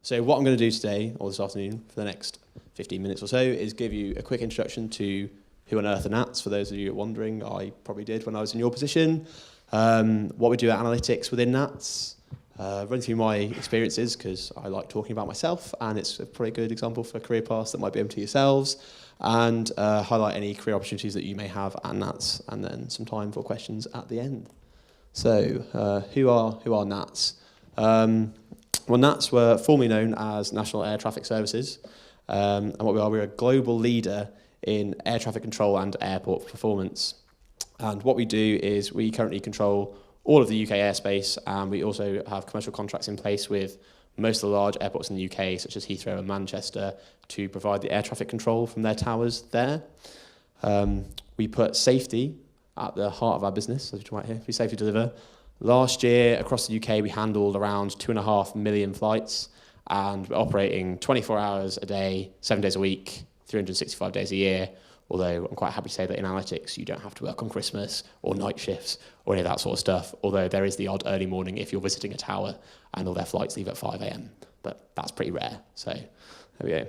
So what I'm going to do today, or this afternoon, for the next 15 minutes or so, is give you a quick introduction to who on earth are NATS. For those of you wondering, I probably did when I was in your position. What we do at analytics within NATS, run through my experiences, because I like talking about myself, and it's a pretty good example for career paths that might be open to yourselves, and highlight any career opportunities that you may have at NATS, and then some time for questions at the end. So, who are NATS? Well, NATS were formerly known as National Air Traffic Services, and what we're a global leader in air traffic control and airport performance. And what we do is we currently control all of the UK airspace, and we also have commercial contracts in place with most of the large airports in the UK, such as Heathrow and Manchester, to provide the air traffic control from their towers there. We put safety at the heart of our business, as you right here, we safely deliver. Last year, across the UK, we handled around 2.5 million flights, and we're operating 24 hours a day, 7 days a week, 365 days a year, although I'm quite happy to say that in analytics, you don't have to work on Christmas or night shifts or any of that sort of stuff, although there is the odd early morning if you're visiting a tower and all their flights leave at 5 a.m, but that's pretty rare, so there we go.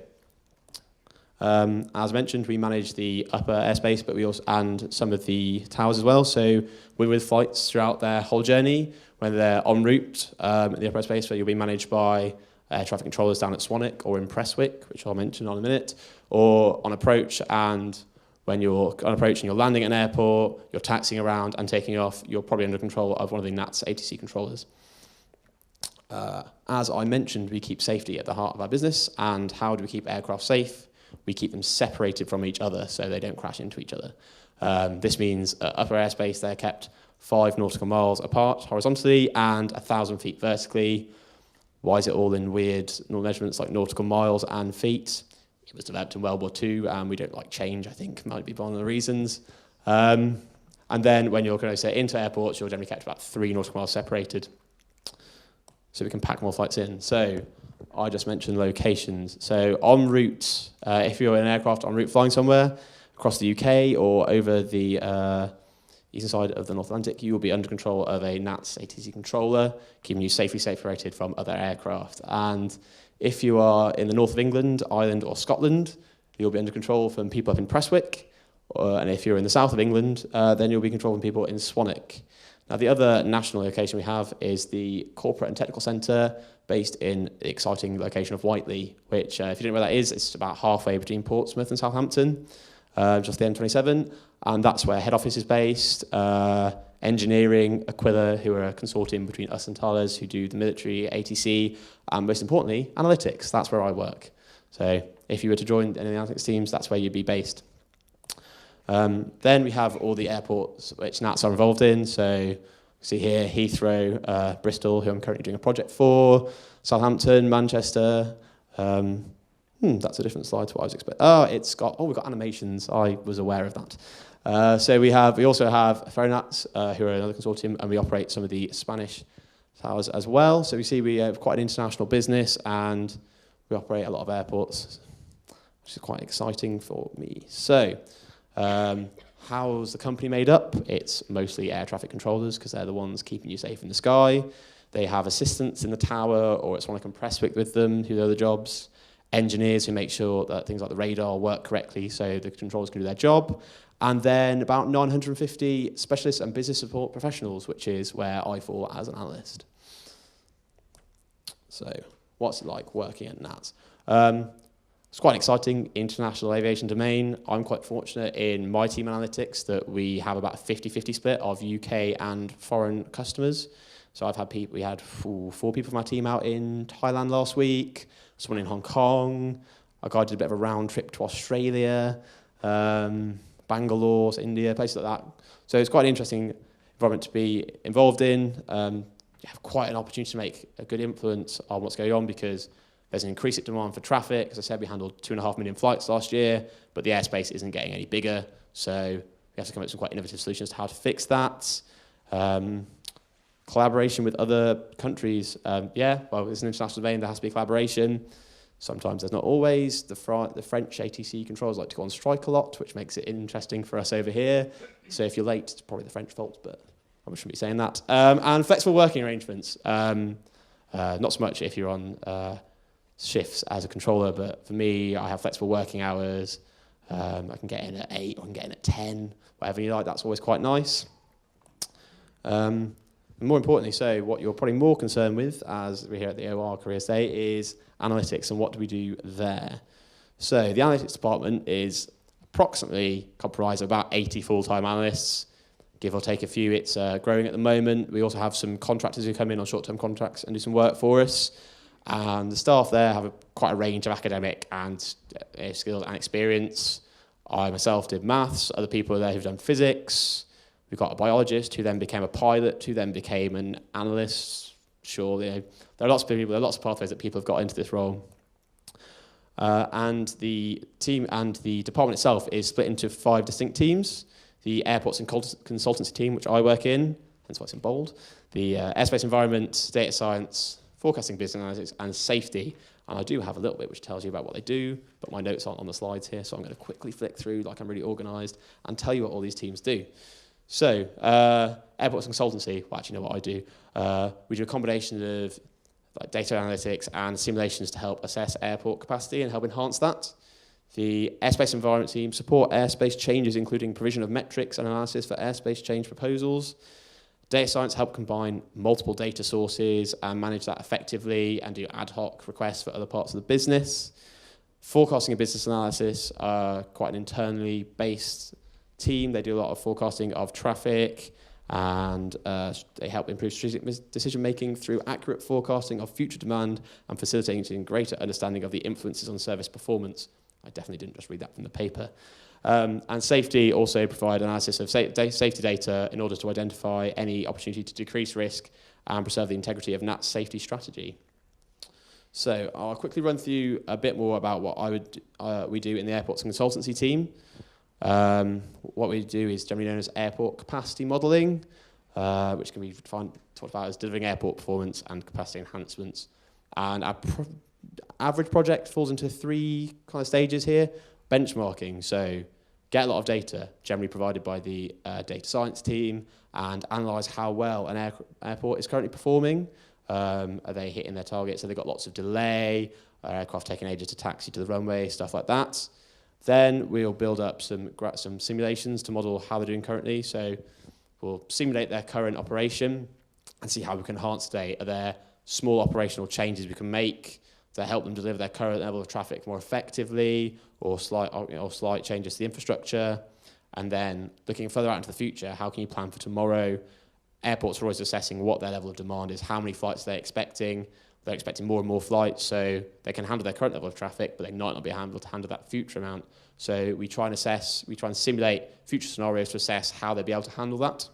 As mentioned, we manage the upper airspace, but we also and some of the towers as well. So we're with flights throughout their whole journey, whether they're en route at the upper airspace, where you'll be managed by air traffic controllers down at Swanwick or in Prestwick, which I'll mention in a minute, or on approach. And when you're on approach and you're landing at an airport, you're taxiing around and taking off, you're probably under control of one of the NATS ATC controllers. As I mentioned, we keep safety at the heart of our business. And how do we keep aircraft safe? We keep them separated from each other so they don't crash into each other. This means upper airspace, they're kept 5 nautical miles apart horizontally and 1,000 feet vertically. Why is it all in weird measurements like nautical miles and feet? It was developed in World War II, and we don't like change, I think, might be one of the reasons. And then when you're going to say into airports, you're generally kept about 3 nautical miles separated, so we can pack more flights in. So I just mentioned locations. So en route, if you're in an aircraft en route flying somewhere across the UK or over the eastern side of the North Atlantic, you will be under control of a NATS ATC controller, keeping you safely separated from other aircraft. And if you are in the north of England, Ireland or Scotland, you'll be under control from people up in Prestwick. And if you're in the south of England, then you'll be controlling people in Swanwick. Now, the other national location we have is the Corporate and Technical Centre, based in the exciting location of Whiteley, which, if you don't know where that is, it's about halfway between Portsmouth and Southampton, just the M27, and that's where head office is based. Engineering, Aquila, who are a consortium between us and Thales, who do the military, ATC, and most importantly, analytics. That's where I work. So if you were to join any of the analytics teams, that's where you'd be based. Then we have all the airports which NATS are involved in. So see here, Heathrow, Bristol, who I'm currently doing a project for, Southampton, Manchester. That's a different slide to what I was expecting. We've got animations. I was aware of that. So we also have Ferronats, who are another consortium, and we operate some of the Spanish towers as well. So we see we have quite an international business, and we operate a lot of airports, which is quite exciting for me. So how's the company made up? It's mostly air traffic controllers, because they're the ones keeping you safe in the sky. They have assistants in the tower, or it's one like Prestwick with them, who do the jobs. Engineers who make sure that things like the radar work correctly so the controllers can do their job. And then about 950 specialists and business support professionals, which is where I fall as an analyst. So what's it like working at NATS? It's quite an exciting international aviation domain. I'm quite fortunate in my team analytics that we have about a 50-50 split of UK and foreign customers. So we had 4 people from my team out in Thailand last week, someone in Hong Kong. A guy did a bit of a round trip to Australia, Bangalore, India, places like that. So it's quite an interesting environment to be involved in. You have quite an opportunity to make a good influence on what's going on, because there's an increasing demand for traffic. As I said, we handled 2.5 million flights last year, but the airspace isn't getting any bigger. So we have to come up with some quite innovative solutions to how to fix that. Collaboration with other countries. It's an international domain, there has to be collaboration. Sometimes there's not always. The French ATC controllers like to go on strike a lot, which makes it interesting for us over here. So if you're late, it's probably the French fault, but I shouldn't be saying that. And flexible working arrangements. Not so much if you're on shifts as a controller, but for me, I have flexible working hours. I can get in at 8 or I can get in at 10, whatever you like. That's always quite nice. And more importantly, so what you're probably more concerned with, as we're here at the OR Careers Day, is analytics and what do we do there. So the analytics department is approximately comprised of about 80 full-time analysts, give or take a few. It's growing at the moment. We also have some contractors who come in on short-term contracts and do some work for us. And the staff there have quite a range of academic and skills and experience. I myself did maths. Other people there who've done physics. We've got a biologist who then became a pilot, who then became an analyst. Sure, there are lots of people, there are lots of pathways that people have got into this role. And the team and the department itself is split into 5 distinct teams. The airports and consultancy team, which I work in, hence why it's in bold. The airspace environment, data science, forecasting, business analytics, and safety. And I do have a little bit which tells you about what they do, but my notes aren't on the slides here, so I'm going to quickly flick through like I'm really organised and tell you what all these teams do. So, airports consultancy, well, actually, you know what I do. We do a combination of like data analytics and simulations to help assess airport capacity and help enhance that. The airspace environment team support airspace changes, including provision of metrics and analysis for airspace change proposals. Data science help combine multiple data sources and manage that effectively and do ad hoc requests for other parts of the business. Forecasting and business analysis are quite an internally based team. They do a lot of forecasting of traffic and they help improve strategic decision making through accurate forecasting of future demand and facilitating greater understanding of the influences on service performance. I definitely didn't just read that from the paper. And safety also provide analysis of safety data in order to identify any opportunity to decrease risk and preserve the integrity of NATS safety strategy. So I'll quickly run through a bit more about what we do in the airports and consultancy team. What we do is generally known as airport capacity modelling, which can be talked about as delivering airport performance and capacity enhancements. And our average project falls into 3 kind of stages here. Benchmarking, so get a lot of data, generally provided by the data science team, and analyse how well an airport is currently performing. Are they hitting their targets? Have they got lots of delay? Are aircraft taking ages to taxi to the runway? Stuff like that. Then we'll build up some simulations to model how they're doing currently. So we'll simulate their current operation and see how we can enhance today. Are there small operational changes we can make to help them deliver their current level of traffic more effectively, or slight changes to the infrastructure? And then looking further out into the future, how can you plan for tomorrow? Airports are always assessing what their level of demand is, how many flights they're expecting. They're expecting more and more flights, so they can handle their current level of traffic, but they might not be able to handle that future amount. So we try and simulate future scenarios to assess how they'll be able to handle that.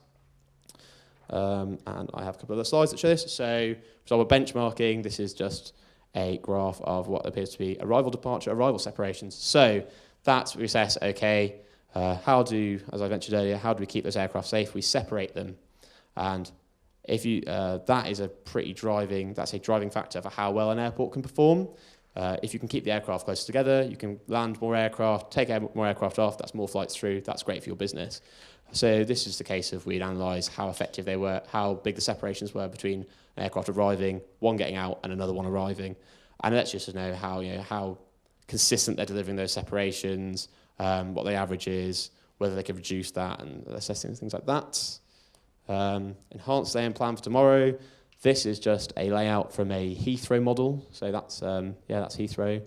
And I have a couple of other slides that show this. So, for example, benchmarking, this is just a graph of what appears to be arrival departure, arrival separations. So that's we assess, okay, as I mentioned earlier, how do we keep those aircraft safe? We separate them. And if you, that is a driving factor for how well an airport can perform. If you can keep the aircraft closer together, you can land more aircraft, take more aircraft off, that's more flights through, that's great for your business. So this is the case of we'd analyse how effective they were, how big the separations were between an aircraft arriving, one getting out and another one arriving. And let's just know how consistent they're delivering those separations, what the average is, whether they can reduce that and assessing things like that. Enhanced day and plan for tomorrow. This is just a layout from a Heathrow model. So that's Heathrow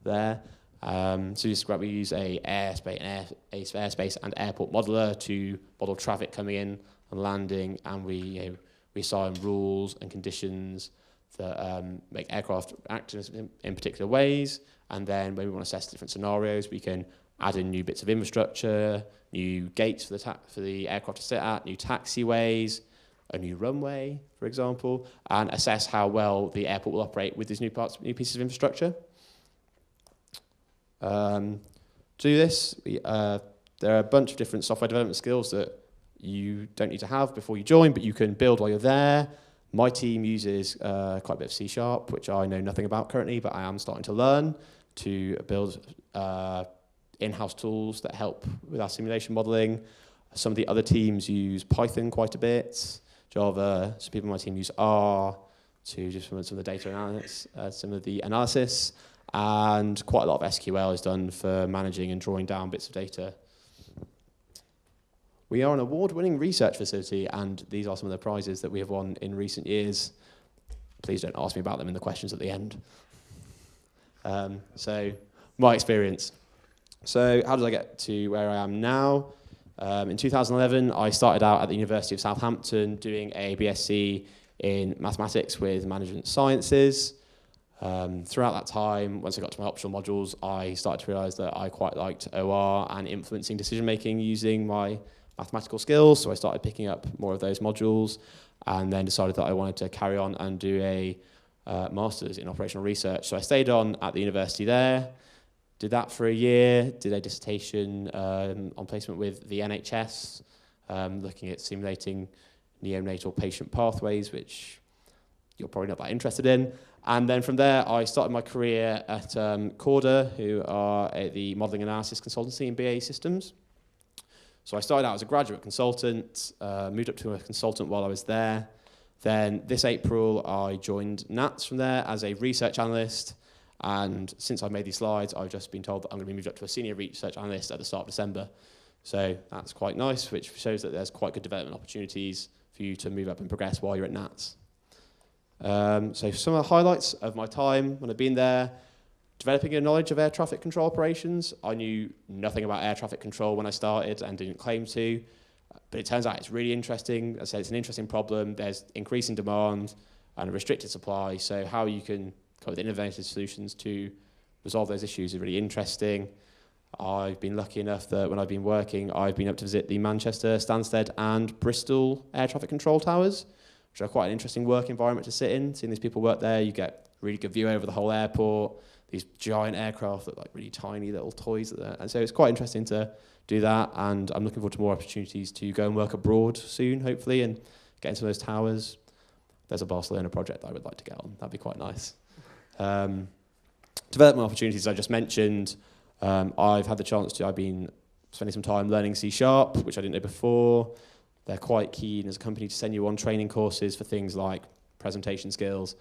there. So we use a airspace and airport modeler to model traffic coming in and landing, and we assign rules and conditions that make aircraft act in particular ways. And then when we want to assess different scenarios, we can add in new bits of infrastructure, new gates for the aircraft to sit at, new taxiways, a new runway, for example, and assess how well the airport will operate with these new pieces of infrastructure. To do this, there are a bunch of different software development skills that you don't need to have before you join, but you can build while you're there. My team uses quite a bit of C#, which I know nothing about currently, but I am starting to learn to build in-house tools that help with our simulation modeling. Some of the other teams use Python quite a bit, Java. Some people on my team use R. to just some of the data analysis, some of the analysis, and quite a lot of SQL is done for managing and drawing down bits of data. We are an award-winning research facility, and these are some of the prizes that we have won in recent years. Please don't ask me about them in the questions at the end. So, my experience. So, how did I get to where I am now? In 2011, I started out at the University of Southampton doing a BSc in mathematics with management sciences. Throughout that time, once I got to my optional modules, I started to realise that I quite liked OR and influencing decision-making using my mathematical skills, so I started picking up more of those modules, and then decided that I wanted to carry on and do a master's in operational research. So I stayed on at the university there, did that for a year, did a dissertation on placement with the NHS, looking at simulating neonatal patient pathways, which you're probably not that interested in. And then from there, I started my career at Corda, who are the modelling analysis consultancy in BAE Systems. So I started out as a graduate consultant, moved up to a consultant while I was there. Then this April, I joined NATS from there as a research analyst. And since I've made these slides, I've just been told that I'm going to be moved up to a senior research analyst at the start of December. So that's quite nice, which shows that there's quite good development opportunities for you to move up and progress while you're at NATS. So some of the highlights of my time when I've been there: developing a knowledge of air traffic control operations. I knew nothing about air traffic control when I started and didn't claim to, but it turns out it's really interesting. As I said, it's an interesting problem. There's increasing demand and a restricted supply, so how you can come up with innovative solutions to resolve those issues is really interesting. I've been lucky enough that when I've been working, I've been up to visit the Manchester, Stansted and Bristol air traffic control towers, which are quite an interesting work environment to sit in. Seeing these people work there, you get a really good view over the whole airport. These giant aircraft that like really tiny little toys, and so it's quite interesting to do that. And I'm looking forward to more opportunities to go and work abroad soon, hopefully, and get into those towers. There's a Barcelona project that I would like to get on. That'd be quite nice. Development opportunities I just mentioned. I've had the chance to. I've been spending some time learning C#, which I didn't know before. They're quite keen as a company to send you on training courses for things like presentation skills,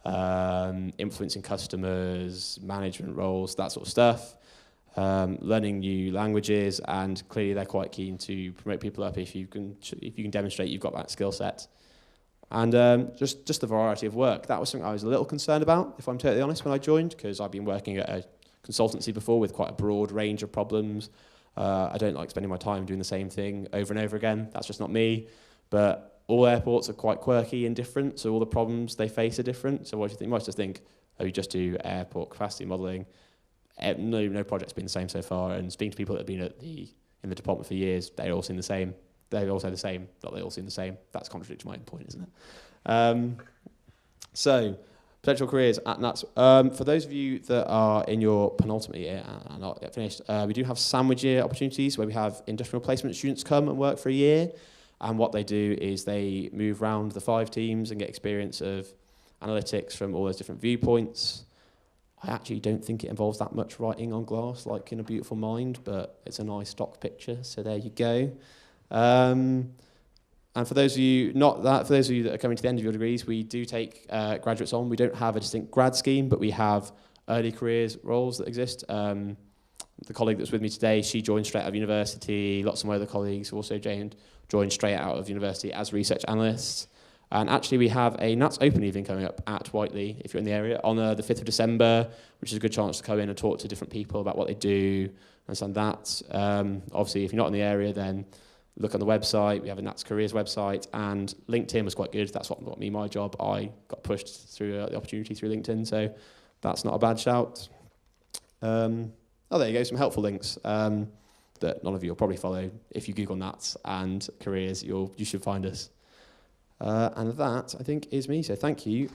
influencing customers, management roles, that sort of stuff. Learning new languages, and clearly they're quite keen to promote people up if you can demonstrate you've got that skill set. And just the variety of work. That was something I was a little concerned about, if I'm totally honest, when I joined, because I've been working at a consultancy before with quite a broad range of problems. I don't like spending my time doing the same thing over and over again. That's just not me. But all airports are quite quirky and different, so all the problems they face are different. So what do you think? You might just think, oh, you just do airport capacity modelling. No project's been the same so far. And speaking to people that have been in the department for years, they're all seeing the same. They all say the same, but they all seem the same. That's contradictory to my point, isn't it? So, potential careers at NATS. For those of you that are in your penultimate year and not yet finished, we do have sandwich year opportunities where we have industrial placement students come and work for a year. And what they do is they move around the 5 teams and get experience of analytics from all those different viewpoints. I actually don't think it involves that much writing on glass like in A Beautiful Mind, but it's a nice stock picture, so there you go. And for those of you that are coming to the end of your degrees, we do take graduates on. We don't have a distinct grad scheme, but we have early careers roles that exist. The colleague that's with me today, she joined straight out of university. Lots of my other colleagues also joined straight out of university as research analysts. And actually, we have a NATS Open evening coming up at Whiteley, if you're in the area, on the 5th of December, which is a good chance to come in and talk to different people about what they do, understand that. Obviously, if you're not in the area, then look on the website. We have a NATS Careers website, and LinkedIn was quite good. That's what got me my job. I got pushed through the opportunity through LinkedIn, so that's not a bad shout. There you go, some helpful links that none of you will probably follow. If you Google NATS and careers, you should find us. And that, I think, is me, so thank you.